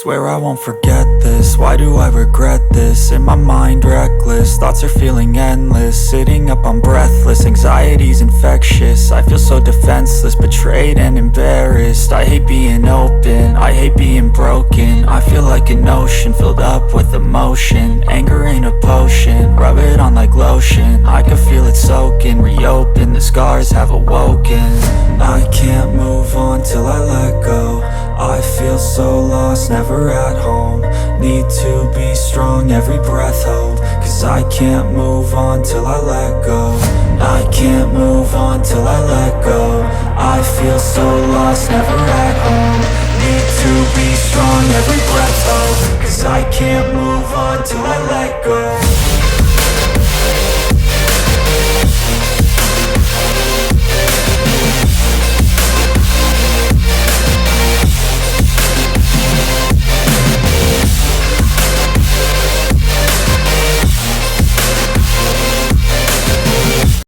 Swear I won't forget this, why do I regret this? In my mind reckless, thoughts are feeling endless. Sitting up I'm breathless, anxiety's infectious. I feel so defenseless, betrayed and embarrassed. I hate being open, I hate being broken. I feel like an ocean filled up with emotion. Anger ain't a potion, rub it on like lotion. I can feel it soaking, reopen, the scars have awoken. I can't move on till I let go. I feel so lost, never at home. Need to be strong, every breath hold. Cause I can't move on till I let go. I can't move on till I let go. I feel so lost, never at home. Need to be strong, every breath hold. Cause I can't move on till I let go.